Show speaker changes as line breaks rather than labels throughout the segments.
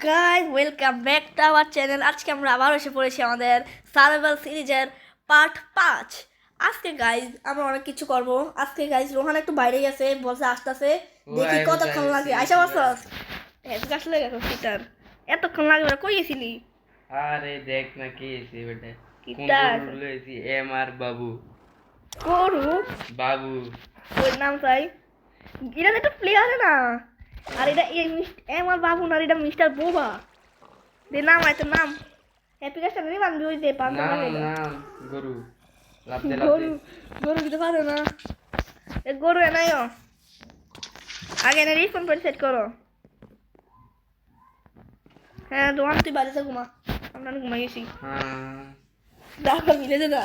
Guys, welcome back to our channel. আজকে আমরা আবার এসে পড়েছি আমাদের সার্ভাইভাল সিরিজের পার্ট 5। আজকে গাইস আমরা অনেক কিছু করব। আজকে গাইস রোহান একটু বাইরে গেছে, বলছে আসতেছে, দেখি কতক্ষণ লাগে। আইসা বসছস এত আসলে গেছে সিটার, এতক্ষণ লাগবে না। কই গেছিলি?
আরে দেখ না কি এসে বেটা
কিটা
কোন লইছি এমআর বাবু
করু
বাবু
ওই নাম চাই। এটা তো একটা প্লেয়ার না, আর এটা আমার বাবু না, এটা মিস্টার বোবা। দে নাম আছে নাম অ্যাপ্লিকেশন নেই বান্ধবী, ওই দে পাঁচ
নাম
টাকা
নাম গরু লাভতে
গরু
লাভতে
গরু দিতে পারে না। এ গরু এনাইও আগে এনে রিস্পন করে সেট করো। হ্যাঁ দোকান তুই বাড়িতে ঘুমা, আমরা ঘুমাই গেছি।
হ্যাঁ
দেখা মিলে দে দা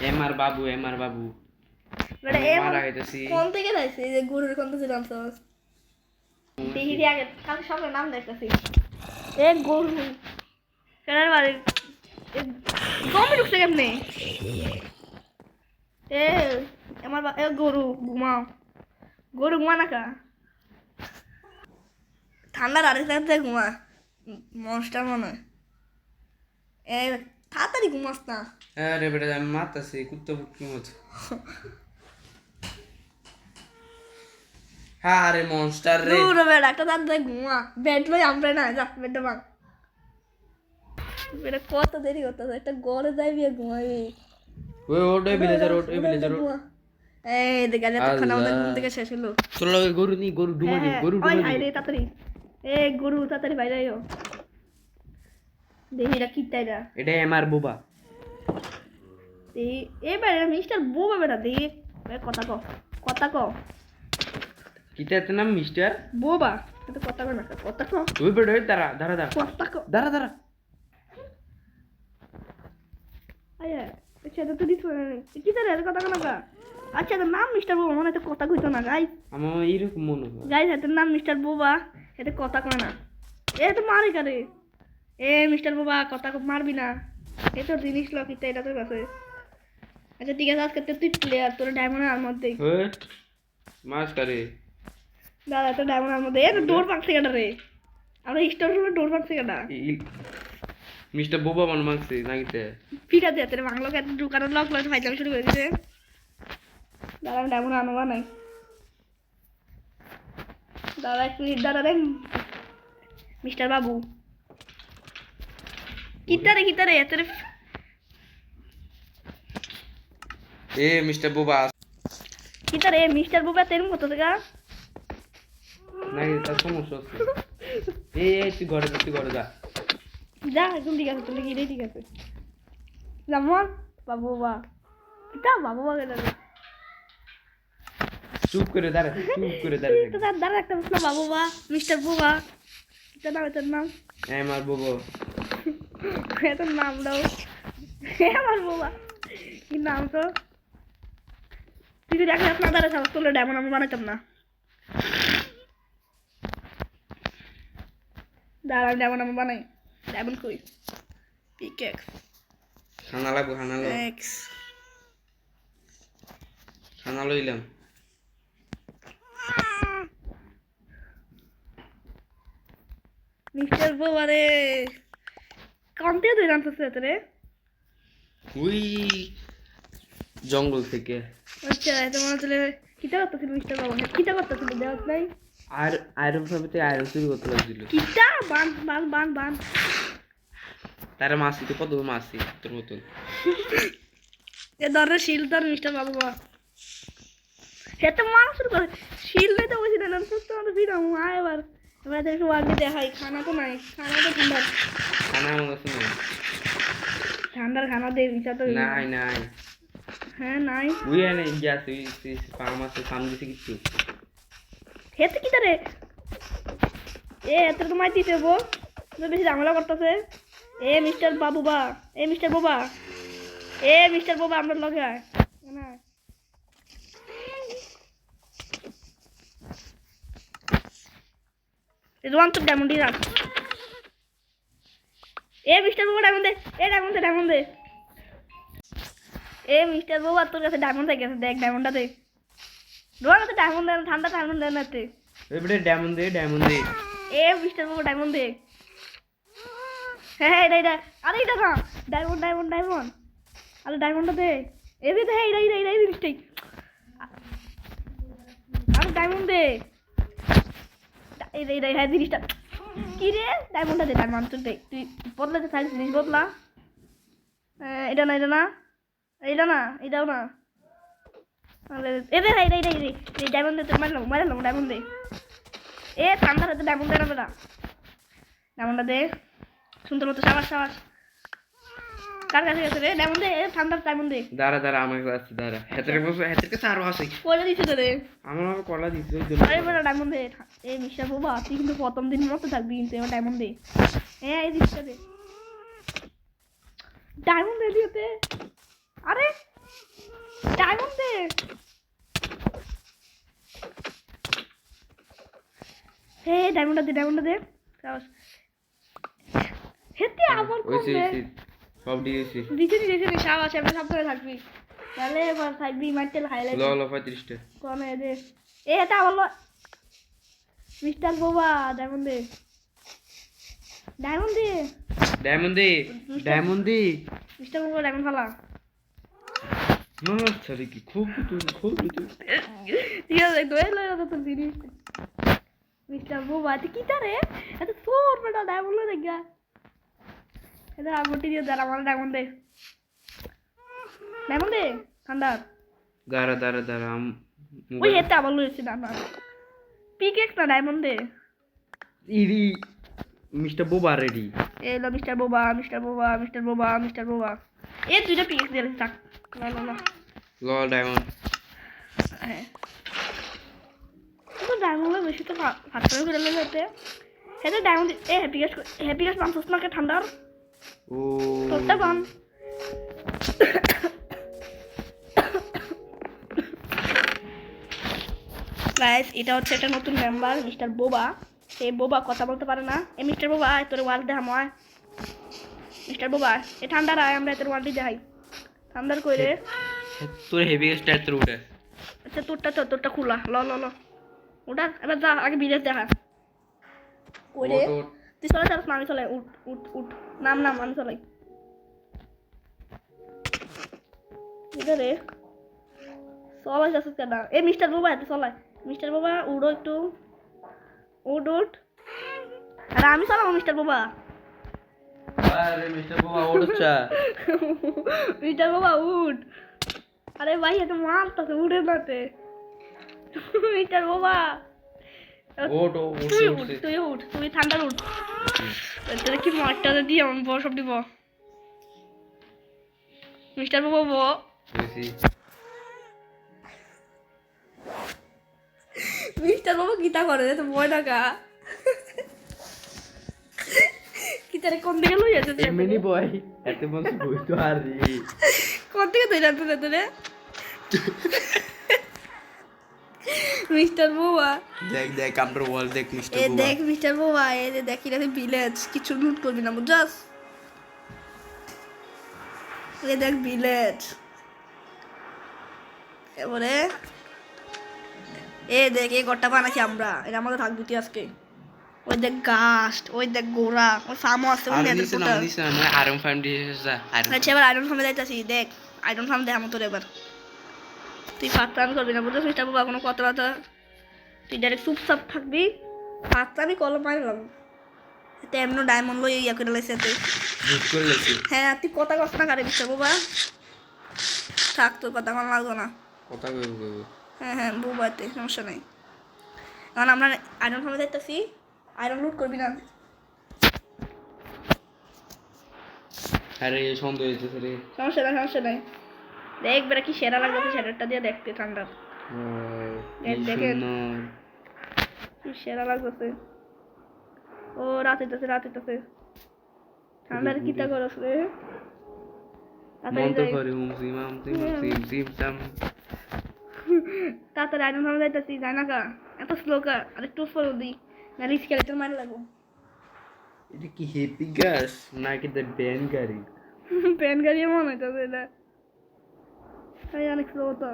এমআর বাবু
বেটা এ
মারা গেছি
কোন থেকে যাইছে? এই যে গরুর কোন থেকে জানছো? দেখি দিয়ে আগে কালকে সকালে নাম দেখতেছি। এ গরু কেনার বাড়ি গমে ঢুকছে কেমনে? এ এ গরু ঘুমাও, গরু ঘুমা না কা ঠান্ডার আরেক সাথে ঘুমা মনস্টার মনে হয়। এ তাড়াতাড়ি ঘুমাস না।
আরে বেটা আমি মারতাছি কুত্তা বুকি মত হ্যাঁ আরে মনস্টার রে
দূর বেড়া একটা তাড়াতাড়ি ঘুমা, বেড লই আমরা না যা বেডটা ভাঙ। বেটা কত দেরি করতেছে, একটা গড়ে যাইবি আর ঘুমাবি।
ওই ভিলেজার
এই দেখে এতক্ষণ আমাদের ঘুম থেকে শেষ হলো।
তোর লগে গরু নি গরু ডুমা দি গরু
ওই
ডুমা
হাই
দি
রে তাড়াতাড়ি, এ গরু তাড়াতাড়ি বাইরে আইও। দেখি এটা কি তাইরা,
এটা এমআর বোবা
দেখি এবার মিস্টার বোবা বেটা দেখি কথা কও, কথা কও
কিটা এত নাম মিস্টার
বোবা, এটা কথা কও না, কথা কও,
ওই বেটা ওই দাঁড়া দাঁড়া দাঁড়া
কথা কও।
দাঁড়া দাঁড়া
আয়া আচ্ছা তো দিছ কি তারে এত কথা কও না কা? আচ্ছা এটার নাম মিস্টার বোবা, মানে তো কথা কইতো না গাইস।
আমার এইরকম মনে হয়
গাইস এটার নাম মিস্টার বোবা, এটা কথা কয় না। এ তো মারি কারে, এ মিস্টার বোবা কথা মারবি না, এ তো জিনিস লকিতে এটা তোর কাছে। আচ্ছা ঠিক আছে, আজকে তুই প্লেয়ার, তোর ডায়মন্ড আর মধ্যে
ওই মাছ করে
দাদা, তোর ডায়মন্ড আর মধ্যে এ তো ডোর পাক থেকে রে, আমরা স্টোর সময় ডোর পাক থেকে
মিস্টার বোবা মন মানছে নাকিতে
পিঠা দিয়ে তোর বাংলাকে এত দোকানের লক লক ফাইজলাম শুরু করে দিছে। দাদা আমি ডায়মন্ড আনবা নাই, দাদা একটু দাদা রে মিস্টার বাবু কিতারে তোর
এ মিস্টার বোবা
কিতারে মিস্টার বাবু তেরম কত টাকা
নাকি তার সমস্যা আছে এই তুই ঘরে যা
যা একদম ঠিক আছে, তোর কি ঠিক আছে যেমন বাবু বা কিতা বাবু বা গেল
চুপ করে দাঁড়া
তো তার দ্বারা একটা বসলো বাবু বা মিস্টার বুবা, কিতা নাম তোর নাম?
এমআর বোবা
তোর নাম দাও আমার বাবা, কি নাম তো? তুই যদি একটা আপনার দ্বারা সাহস করলে ডায়মন্ড আমি বানাইতাম না। দাঁড়া ডায়মন্ড আমি বানাই, ডায়মন্ড কই পিকেক্স
খানা লাগবো
এক্স
খানা লইলাম
মিস্টার বাবা রে কান্তে তুই জানতেছিস রে?
ওই জঙ্গল থেকে
আচ্ছা তোমার তাহলে কিতা করতেছিল মিস্টার বাবা, কিতা করতেছিল দেওয়া নাই?
আর আয়রন ফাবিতে আয়রন চুরি করতে লাগছিল
কিতা বান বান বান বান
তারা মাসি তো কত মাসি তোর মতন
এ ধরে শিল ধর মিস্টার বাবা, সে তো মারা শুরু করে শিল নেই তো বলছি না তোমাদের ভিড়াম আয় এবার এবার একটু আগে দেখাই। খানা তো নাই, খানা তো ঠান্ডার,
খানা আমার কাছে নেই
ঠান্ডার খানা দে মিশা তো
নাই
হ্যাঁ নাই।
ওই এনে গ্যাস ওই ফার্ম আছে সামনে দিছে কিছু
হেতে কি তারে এ এত তো মাই দিতে বো, বেশি ঝামেলা করতেছে। এ মিস্টার বাবু বা এ মিস্টার বাবা, এ মিস্টার বাবা আমরা লগে আয় না রোয়ান তো ডায়মন্ডই রাখ। এ মিস্টার বাবা ডায়মন্ড দে, এ ডায়মন্ড দে এ মিস্টার বাবা তোর কাছে ডায়মন্ড থেকে গেছে, দেখ ডায়মন্ডটা দে। রোয়ান তো ডায়মন্ড দেন, ঠান্ডা ডায়মন্ড দেন এতে
এবারে ডায়মন্ড দে
এ মিস্টার বাবু ডায়মন্ড দে। হ্যাঁ হ্যাঁ এটা আরে এটা না ডায়মন্ড আরে ডায়মন্ডটা দে। এ দে হ্যাঁ এটা জিনিসটাই। আরে ডায়মন্ড দে। এই হ্যাঁ জিনিসটা কি রে ডায়মন্ডটা দে ডায়মন্ড দে তুই বদলাতে থাক জিনিস বদলা। এটা না এটাও না এ দে হ্যাঁ এই ডায়মন্ড দে মারলাম ডায়মন্ড দে। এ ঠান্ডা হতে ডায়মন্ড দে না বেটা ডায়মন্ডটা দে সুন্দর মতো সাবাস কার কাছে গেছে রে ডায়মন্ড দে ঠান্ডার ডায়মন্ড দে।
দাঁড়া আমার কাছে দাঁড়া হেতের কাছে আরো আছে
কয়টা দিছে তো রে
আমার কলা দিছে ওই
আরে বেটা ডায়মন্ড দে। এই মিস্টার বাবা তুই কিন্তু প্রথম দিন মতো থাকবি কিন্তু এবার ডায়মন্ড দে। হ্যাঁ এই দিকটা দে ডায়মন্ড দে দিতে। আরে ডায়মন্ড দে। হে ডায়মন্ডটা দে সাবাস। হেতে আবার কোন দে
সব দিয়েছি
দিছে সাবাস এমন সাবধানে থাকবি তাহলে এবার থাকবি মাইটেল হাইলাইট
ল 35টা
কোন এ দে এ এটা আবার মিস্টার বাবা ডায়মন্ড দে মিস্টার বাবা ডায়মন্ড ফালা
না ছাড়ি কি খুব
ঠিক আছে দোয়ে লয় তো তোর জিনিস মিস্টার বাবা তুই কি তারে এত তোর বেটা ডায়মন্ড দে গা এটা আগটি দিয়ে দাঁড়া আমার ডায়মন্ড দে ঠান্ডা
দাঁড়া
ওই এটা আবার লইছি না পিকেক্স না ডায়মন্ড দে
ইরি মিস্টার বোবা রেডি
এলো মিস্টার বাবা এ দুইটা পিকেক্স দিয়ে থাক
ল ডায়মন্ড
হ্যাঁ তো ডায়মন্ড বেশি তো ফাটতে করে লেতে হেতে ডায়মন্ড এ হ্যাপিগাস পাঁচশ নাকে ঠান্ডার
ও
তোরটা বান গাইস এটা হচ্ছে একটা নতুন মেম্বার মিস্টার বোবা। সে বোবা কথা বলতে পারে না। এ মিস্টার বোবা তোর ওয়ার্ল্ড দেখাম হয় মিস্টার বোবা এ ঠান্ডার আয় আমরা তোর ওয়ার্ল্ড দেখাই ঠান্ডার কইরে
তোর হেভি স্টার তোর উঠে
আচ্ছা তোরটা খোলা ল ওটা এবার যা আগে বিলেজ দেখা কইরে তুই চলে চাস না আমি চলাই উঠ নাম আমি চলাই এটা রে চলাই যাচ্ছিস কেন এ মিস্টার বাবা এত চলাই মিস্টার বাবা উড়ো একটু উঠ আরে আমি চালাবো মিস্টার বাবা
আরে মিস্টার বোবা ওড়ছা
মিস্টার বাবা উঠ আরে ভাই এত মারতাছে উঠে নাতে মিস্টার বাবা তুই ঠান্ডা উঠ তোর কি মারটা দিয়ে আমি বড় সব দিব মিস্টার বাবা মিস্টার বাবা গীতা করে তো ভয় টাকা গীতারে কোন দিকে লই যাচ্ছে
এমনি বয় এত মন বই তো আর
কোন দিকে তুই যাচ্ছে রে মিস্টার বাবা
দেখ আমরা ওয়াল দেখ মিস্টার
এ
বোবা
দেখ মিস্টার বাবা এ দেখি না ভিলেজ কিছু লুট করবি না বুঝছস এ দেখ ভিলেজ এবারে এ দেখ এই ঘরটা বানাচ্ছি আমরা এটা আমাদের থাকবি তুই আজকে ওই দেখ গাস্ট ওই দেখ গোড়া ওই ফার্মও আছে ওই নেটের কোটা
আয়রন ফার্ম দিয়ে যা
আচ্ছা এবার আয়রন ফার্মে যাইতাছি দেখ আয়রন ফার্ম দেখ আমার তোর এবার তুই ফাটতামি করবি না বুঝছিস মিস্টার বাবা কোনো কথা তুই ডাইরেক্ট চুপচাপ থাকবি ফাটতামি কলম মারলাম এতে এমন ডায়মন্ড লই ইয়া করে লাইছে তুই
বুঝ করে লেছি
হ্যাঁ তুই কথা কস না কারে মিস্টার বাবা থাক তোর কথা আমার লাগতো না
কথা কইব
হ্যাঁ বুবাতে সমস্যা নাই কারণ আমরা আয়রন ফার্মে যাইতেছি আয়রন লুট করবি না
আরে সন্দেহ হইতেছে রে
সমস্যা নাই দেখ বেটা কি সেরা লাগবে সেরাটা দিয়ে দেখতে ঠান্ডা দেখেন কি সেরা লাগতেছে ও রাত হইতেছে ঠান্ডার কিতা করছ রে তাড়াতাড়ি আয়রন ফার্মে যাইতেছি যাই না কা এত স্লো কা আর একটু স্লো দিই না রিস্ক খেলে মার লাগবো
এটা কি হেপি গাছ নাকি ব্যান গাড়ি
প্যান গাড়ি মনে হইতেছে এটা অনেক স্লো তো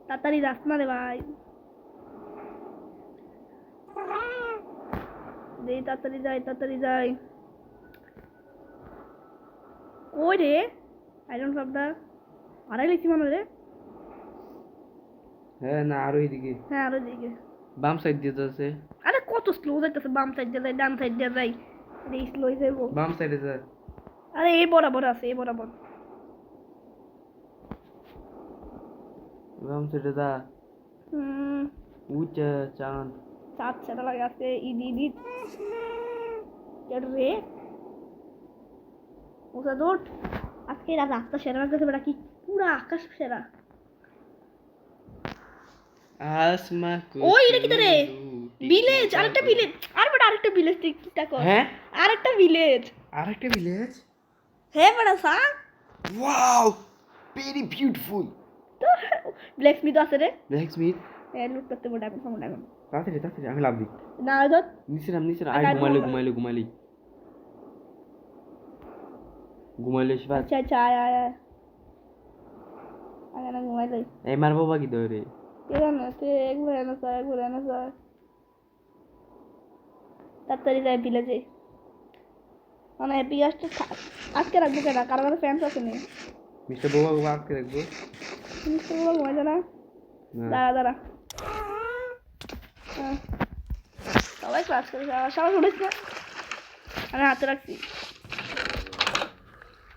তাড়াতাড়ি যাস না রে ভাই তাড়াতাড়ি যাই কই রে আইরন ফাবদা আড়াই লিখছি মনে রে
হ্যাঁ না আরো এদিকে
হ্যাঁ আরো দিকে
বাম সাইড দিয়ে তো আছে
আরে কত স্লো যাইতেছে বাম সাইড দিয়ে যাই ডান সাইড দিয়ে যাই আরে স্লো যাইবো
বাম সাইডে যা
আরে এই বরাবর আছে এই বরাবর
বাম সাইডে যা
হুম
উচ্চা চাঁদ
চাঁদ সেটা লাগে আছে ইদি রে ওটা দৌড় আজকে এরা রাস্তা সেরা লাগতেছে বেটা কি পুরা আকাশ সেরা
আসমা
ওই এটা কি রে ভিলেজ আরেকটা ভিলেজ আর বেটা আরেকটা ভিলেজ তুই কি তা কর
হ্যাঁ
আরেকটা ভিলেজ
আরেকটা ভিলেজ
হ্যাঁ বেটা সা
wow very beautiful
black Smith আছে রে
ব্ল্যাক স্মিথ
এ লুট করতে বড় এখন সামনে এখন
তাড়াতাড়ি আমি লাভ দিই
না ধর
নিচে আয় ঘুমাইলে শিবা
আচ্ছা আয় আগে না ঘুমাই যাই
এই মার বাবা কি ধরে
কেন তে একবার এনে স্যার তাড়াতাড়ি যাই ভিলেজে মানে হ্যাপি গাছটা আজকে রাখবো কেন কারো ফ্যান্স আছে নি
মিস্টার বাবা আজকে দেখবো
মিস্টার বাবা ঘুমাই যা না
না
দাঁড়া সবাই ক্লাস করে সবাই উঠেছ না আমি হাতে রাখছি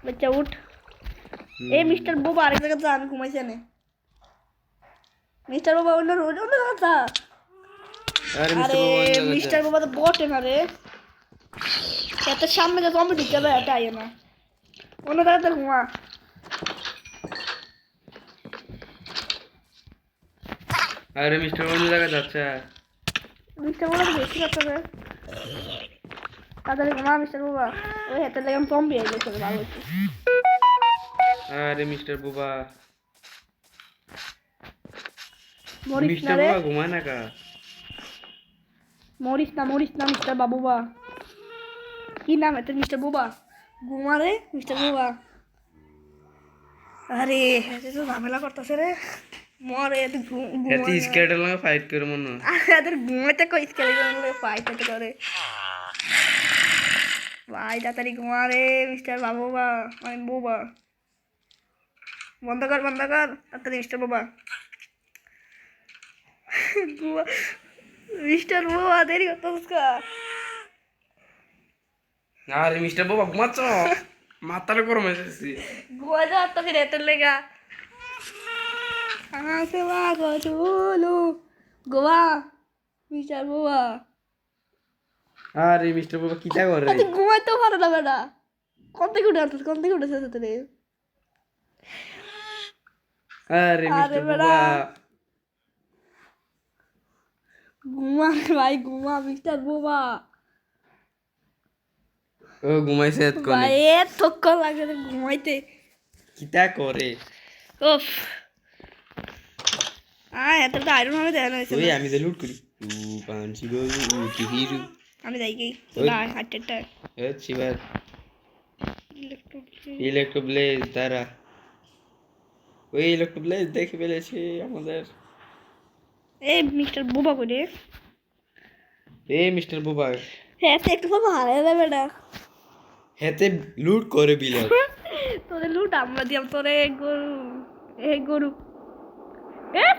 বাচ্চা উঠ এই মিস্টার বাবা আরেক জায়গায় যা আমি ঘুমাইছি এনে মিস্টার বাবা অন্য জায়গা যা
আরে
আরে মিস্টার বাবা তো বটে না রে এত সামনে যা আমি ঢুকে যাবে এটা আইয়ে না অন্য জায়গাতে ঘুমা
আরে মিস্টার অন্য জায়গায় যাচ্ছে
মিস্টার বাবা তো বেশি করতে হবে তাড়াতাড়ি ঘুমা মিস্টার বাবা ওই হাতে লেগে আমি কম পেয়ে গেছে ভালো হচ্ছে
আরে মিস্টার বাবা
মরিস না
মিস্টার
রে
বাবা ঘুমায় না কা
মরিস না মিস্টার বাবুবা কি নাম এত মিস্টার বাবা ঘুমা রে মিস্টার বাবা আরে এত তো ঝামেলা করতেছে রে মরে এত
এত স্কেলেটন লাগে ফাইট করে মনে হয়
এদের ঘুমাইতে কই স্কেলেটন লাগে ফাইট করে ভাই তাড়াতাড়ি ঘুমা রে মিস্টার বাবুবা মানে বাবা বন্ধ কর তাড়াতাড়ি মিস্টার বাবা মিস্টার বাবা দেরি করতে
আরে মিস্টার বাবা ঘুমাচ্ছ মাথাটা গরম হয়ে যাচ্ছে
ঘুমা যাওয়ার তো ফিরে এত লেগা আমাকে বাগো চুলু গোয়া মিস্টার বাবা
আরে মিস্টার বাবা কিটা করে
তুই ঘুমাইতেও পারো না বেটা কোন থেকে উঠেছে তোরে
আরে মিস্টার
বেটা।
বাবা
ঘুমা ভাই ঘুমা মিস্টার বাবা
ও ঘুমাইছে এতক্ষণে
ভাই এতক্ষণ লাগে রে ঘুমাইতে
কিটা করে
ওফ এত তো আয়রন হবে দেখানো হয়েছে
ওই আমি যে লুট করি উ পাঞ্চি গো উ কি হিরু
আমি যাই গই
ওই।
না হাটটা
এ চিবার ইলেকট্রোব্লেজ দ্বারা ওই ইলেকট্রোব্লেজ দেখে ফেলেছি আমাদের
এই মিস্টার বাবা করে
এই মিস্টার বাবা
হ্যাঁ একটু বাবা হারাই যাবে না
হেতে লুট করে বিলাস
তোদের লুট আমরা দিয়াম তোরে গরু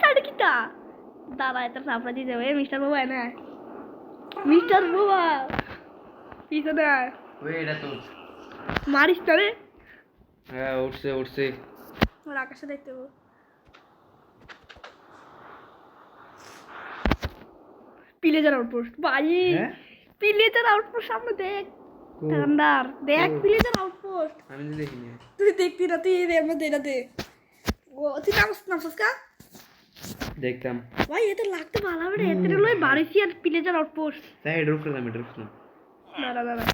সাড়ে কিটা দাদা এটা সাপড়া দিয়ে যাবে মিস্টার বাবা না মিস্টার বাবা পিছনে আয়।
ওই এটা তো
মারিস না রে
হ্যাঁ উঠছে
ওর আকাশে দেখতে পাবো পিলেজার আউটপোস্ট ভাই
হ্যাঁ?
পিলেজার আউটপোস্ট সামনে দেখ ঠান্ডার দেখ পিলেজার আউটপোস্ট
আমি তো দেখিনি
তুই দেখবি না তুই এর মধ্যে এটা দে ও তুই নামছিস কা
দেখতাম
ভাই এটা লাগতে ভালো হবে রে এতে লই বাড়িছি আর পিলেজার আউটপোস্ট
তাই ড্রপ করলাম
দাঁড়া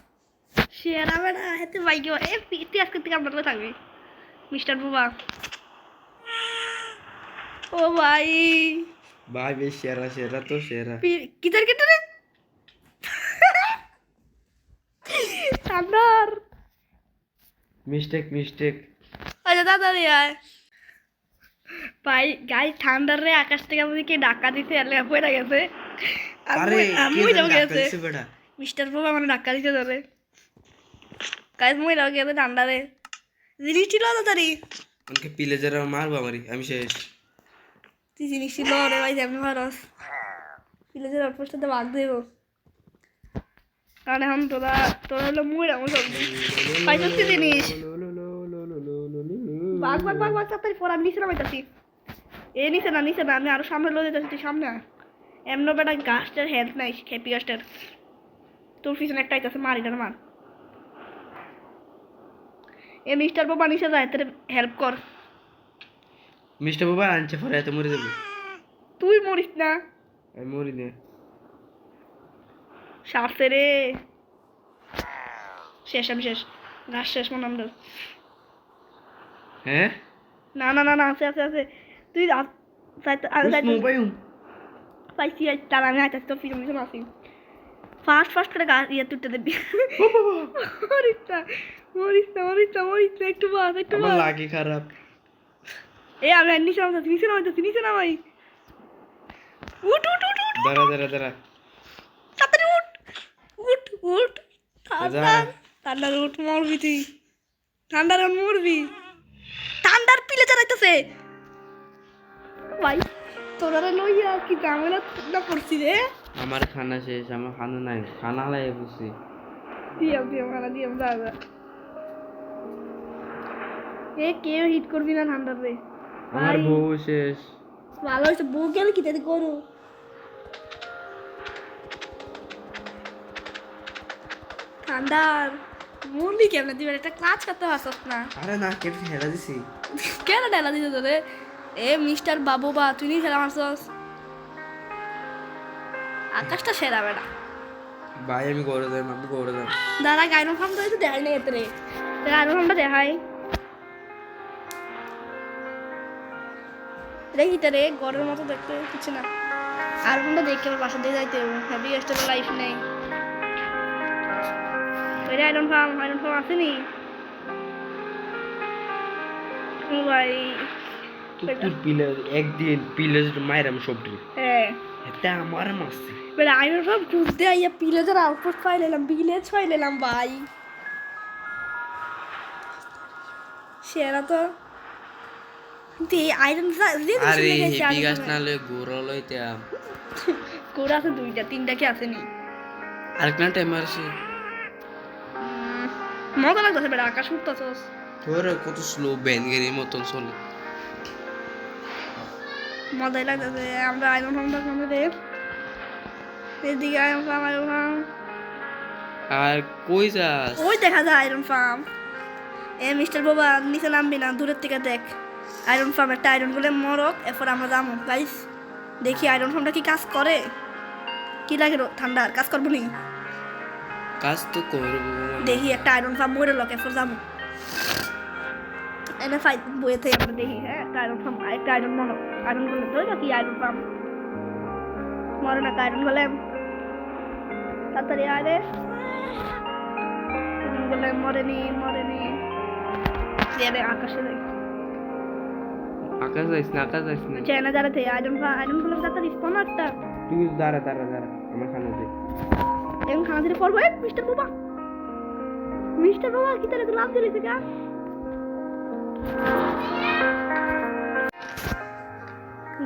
শেয়ার হবে না এতে ভাই কি এ তুই আজকে থেকে আপনার লগে থাকবি মিস্টার বাবা ও ভাই
ভাই বেশ সেরা তো সেরা
কিতার রে ঠান্ডার
মিস্টেক
আচ্ছা তাড়াতাড়ি আয় ভাই গাই ঠান্ডার রে আকাশ থেকে আমাদেরকে ডাকা দিতে এলে হয়ে গেছে
আরে
আমি যাবো গেছে মিস্টার বাবা মানে ধাক্কা দিতে ধরে গাইজ মহিলা গেলে ঠান্ডারে জিনিস ছিল তাড়াতাড়ি
আমাকে পিলে যারা মারবো আমারই আমি শেষ
তুই জিনিস ছিল রে ভাই যেমনি ভারস ভিলেজের আউটপোস্টটাতে ভাগ দেবো কারণ এখন তোরা তোরা হলো মহিলা আমার সব পাইছিস কি জিনিস ভাগ ভাগ ভাগ ভাগ তাড়াতাড়ি পর আমি নিচে নামাইতাছি নিচে না আমি আরো সামনে লয়ে যেতেছি তুই সামনে এমন বেটা গাছটার হেল্প নাই খেপি গাছটার তোর পিছনে একটা আইতাছে মারিটার মার মিস্টার বাবা নিচে যায় তোর হেল্প কর
মিস্টার বাবা আনছে পরে এত মরে যাবে
তুই মরিস না
আমি মরি না
সারছে রে শেষ আমি শেষ ঘাস শেষ মনে আমরা
হ্যাঁ
না আছে তুই পাইছি তার আমি আইতাছি তোর পিছনে আসি ফার্স্ট করে গাছ ইয়ে তুলতে দেবি মরিস না একটু বাস
আমার লাগে খারাপ
আমি নিচে নামাই উঠ
দাঁড়া
তাড়াতাড়ি উঠ ঠান্ডার উঠ মরবি তুই ঠান্ডার পিলে চালাইতেছে ভাই তোরা লইয়া কি ঝামেলা না পড়ছি রে
আমার খানা শেষ আমার খানা নাই খানা লাগে বুঝছি
দিয়াম দাদা কেউ হিট করবি না ঠান্ডার রে
আমার বউ শেষ
ভালো হয়েছে বউ গেলে কি তাদের করু ঠান্ডার মুরলি কেমন দিবেন একটা ক্লাচ করতে পারছস না
আরে না কেটে হেলা দিছি
কেন ডালা দিতে তোরে মিস্টার বাবু বা তুই নি খেলা মারছস আকাশটা সেরা বেটা
ভাই আমি গড়ে যাই
দাদা গাইনো ফার্ম তো দেখাই নাই এতে রে গাইনো ফার্মটা দেখাই দেখি রে গড়ের মতো দেখতে কিছু না আর কোনটা দেখে আমার বাসা দিয়ে যাইতে হবে হ্যাপি স্টেবল লাইফ নেই ওই আয়রন ফার্ম আসেনি ও ভাই
তুই পিলে একদিন পিলে মাইরাম সবটি
হ্যাঁ
এটা আমার মাসে
বেটা আয়রন ফার্ম ঘুরতে আইয়া পিলেজের আউটপুট ফাইলাম ভিলেজ ফাইলাম ভাই সেরা তো আয়রন
আরে হেভি গাছ না লই গোরা লইতাম
গোরা আছে দুইটা তিনটা কি আসেনি
আরেকটা টাইম আসে
মজা লাগতেছে বেটা আকাশ উঠতেছস
তোর কত স্লো ব্যানগেরির মতন চলে
মজাই লাগতেছে আমরা আয়রন ফার্মটা সামনে দে এদিকে আয়রন ফার্ম
আর কই যাস
ওই দেখা যায় আয়রন ফার্ম মিস্টার বাবা নিচে নামবি না দূরের থেকে দেখ আয়রন ফার্ম একটা আয়রন গুলো মরক এরপর আমরা যাবো গাইস দেখি আয়রন ফার্মটা কি কাজ করে কি লাগে ঠান্ডার কাজ করবো নি
কাজ তো করবো
দেখি একটা আয়রন ফার্ম মরে লোক এরপর যাবো এনে ফাইট বইয়ে থেকে আমরা দেখি হ্যাঁ একটা আয়রন মরক আয়রন গুলো তো কি আয়রন ফার্ম মরে না আয়রন গুলো তাড়াতাড়ি আরে বলে মরেনি দেবে আকাশে দেখ
আকাশ যাইস না
চেনা যারা থেকে আয়রন গুলো তাড়াতাড়ি স্পন একটা
তুই দাঁড়া আমার খানা দে
এখন খানা দিলে পড়বো মিস্টার বাবা কি তাহলে তো লাভ দিলেছে গা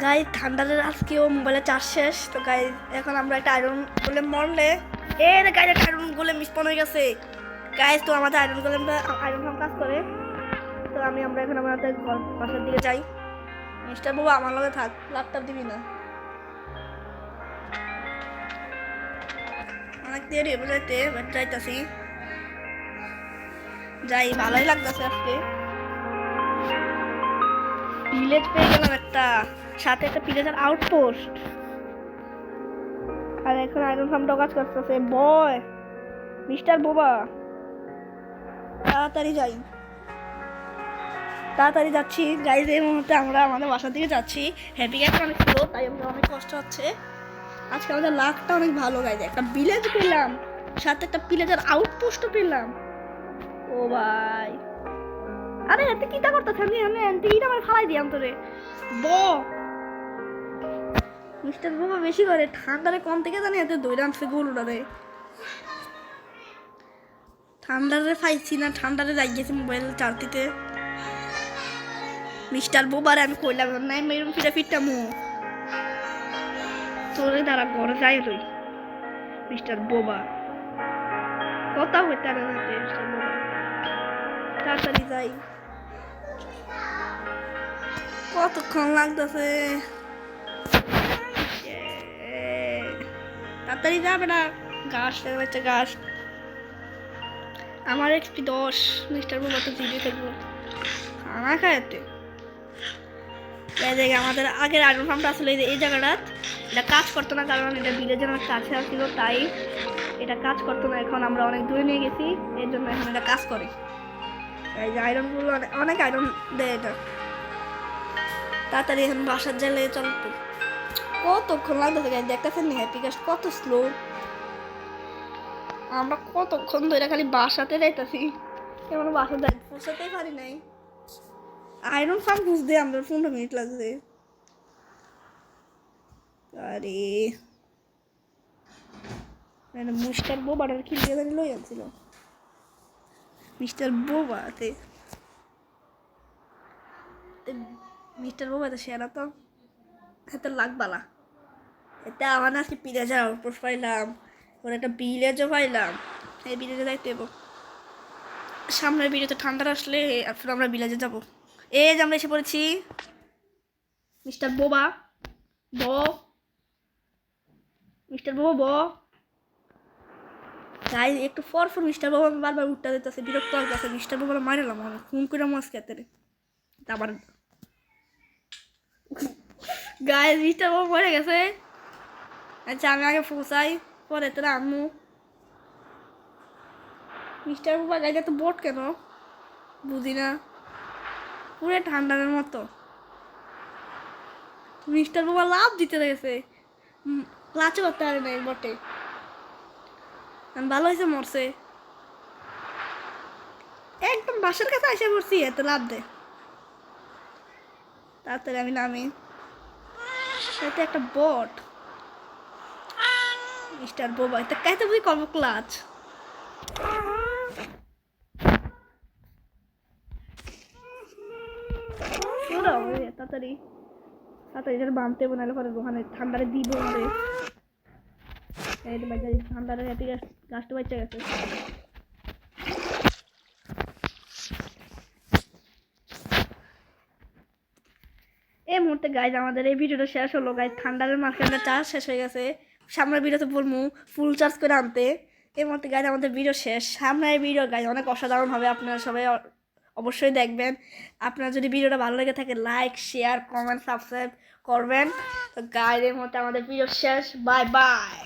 গাই ঠান্ডার আজকেও মোবাইলে চার্জ শেষ তো গাই এখন আমরা একটা আয়রন বলে মরলে গাই একটা আয়রন বলে মিসপন হয়ে গেছে গাইজ তো আমাদের আয়রন ফার্ম কাজ করে তো আমরা এখন আমাদের বাসার দিকে যাই মিস্টার বাবু আমার লগে থাক ল্যাপটপ দিবি না অনেক দেরি হয়ে যাইতে যাইতাছি যাই ভালোই লাগতেছে আজকে ভিলেজ পেয়ে গেলাম একটা সাথে একটা ভিলেজের আউটপোস্ট আর এখন আয়রন ফার্মটা কাজ করতেছে বয় মিস্টার বাবা তাড়াতাড়ি যাচ্ছি গাইজ এই মুহূর্তে আমরা আমাদের বাসার দিকে যাচ্ছি হ্যাপি গ্যাস অনেক স্লো তাই আমাদের অনেক কষ্ট হচ্ছে আজকে আমাদের লাকটা অনেক ভালো গাইজ একটা ভিলেজ পেলাম সাথে একটা ভিলেজের আউটপোস্টও পেলাম ও ভাই আরে এতে কিটা করতেছ আমি এতে কিটা আমার ফালাই দিয়াম তোরে মিস্টার বাবা বেশি করে ঠান্ডারে কম থেকে জানি এতে দই রামছে গোল উড়ারে ঠান্ডারে পাইছি না, ঠান্ডারে লাগিয়েছি মোবাইল চার্জ দিতে। মিস্টার বোবার আমি কইলাম নাই মেরুম ফিরে ফিরটা মু তোরে দ্বারা ঘরে যাই রই। মিস্টার বোবা কথা হইতে না মিস্টার বোবা, তাড়াতাড়ি যাই। কতক্ষণ লাগতেছে, তাড়াতাড়ি যাবে না। ঘাস একটা ঘাস, আমার এক্সপি 10। মিস্টার বোবা তো জিতে থাকবো খানা খাইতে। এই জায়গায় আমাদের আগের আয়রন ফার্মটা আসলে এই জায়গাটা এটা কাজ করতো না, কারণ এটা ভিলেজের অনেক কাছে আসছিল, তাই এটা কাজ করতো না। এখন আমরা অনেক দূরে নিয়ে গেছি, এর জন্য এখন এটা কাজ করে। এই যে আয়রনগুলো অনেক আয়রন দেয় এটা। তাড়াতাড়ি এখন বাসার জেলে চলতো। কতক্ষণ লাগতেছে গাড়ি দেখতেছেন না, হ্যাপি গাছ কত স্লো। আমরা কতক্ষণ ধরে খালি বাসাতে যাইতেছি, এমন বাসা যাই পৌঁছাতেই পারি নাই। আয়রন ফার্ম বুঝতে আমরা 15 মিনিট লাগছে। আরে মিস্টার বোবাটার কি দিয়ে জানি লই আনছিল। মিস্টার বোবাতে মিস্টার বোবাতে সেরা তো এত লাগবালা। এতে আমার আজকে পিড়ে যাও পোষ পাইলাম, ওর একটা বিলেজও পাইলাম। এই বিলেজে যাইতে হবো। সামনের বিলেতে ঠান্ডা আসলে এখন আমরা বিলেজে যাবো। এই যে আমরা এসে পড়েছি। মিস্টার বোবা ব, মিস্টার বোবা ব। তাই একটু পর মিস্টার বাবা বারবার উঠতে দিতেছে, বিরক্ত লাগতেছে। মিস্টার বাবা মারিলাম আমি ফোন করে মাছ খেতে আবার গায়ে মিস্টার বাবা মরে গেছে। আচ্ছা আমি আগে ফুসাই পরে তোরা আম্মু। মিস্টার বাবা গায়ে তো বোট কেন বুঝি না, পুরো ঠান্ডার মতো। মিস্টার বাবা লাভ দিতে গেছে, লাচও করতে পারে নাই বটে। ভালো হয়েছে মরছে, একদম বাসার কাছে এসে পড়ছি, এত লাভ দে। তাড়াতাড়ি আমি নামি, এটা একটা বট। মিস্টার বোবা এটা কাইতে বুঝি কর্ম ক্লাচ। তাড়াতাড়ি তাড়াতাড়ি যেন বাঁধতে বানালে পরে ওখানে ঠান্ডারে দিব আমাদের। এই তো বাচ্চা ঠান্ডারে হ্যাপি গাছটা বাচ্চা গেছে। এই মুহূর্তে গাইজ আমাদের এই ভিডিওটা শেষ হলো গাইজ। ঠান্ডার মাঝখানে চার্জ শেষ হয়ে গেছে, সামনের ভিডিওতে বলবো ফুল চার্জ করে আনতে। এই মুহূর্তে গাইজ আমাদের ভিডিও শেষ, সামনের ভিডিও গাইজ অনেক অসাধারণ হবে, আপনারা সবাই অবশ্যই দেখবেন। আপনার যদি ভিডিওটা ভালো লেগে থাকে লাইক শেয়ার কমেন্ট সাবস্ক্রাইব করবেন। তো গাইজ এই মুহূর্তে আমাদের ভিডিও শেষ, বাই বাই।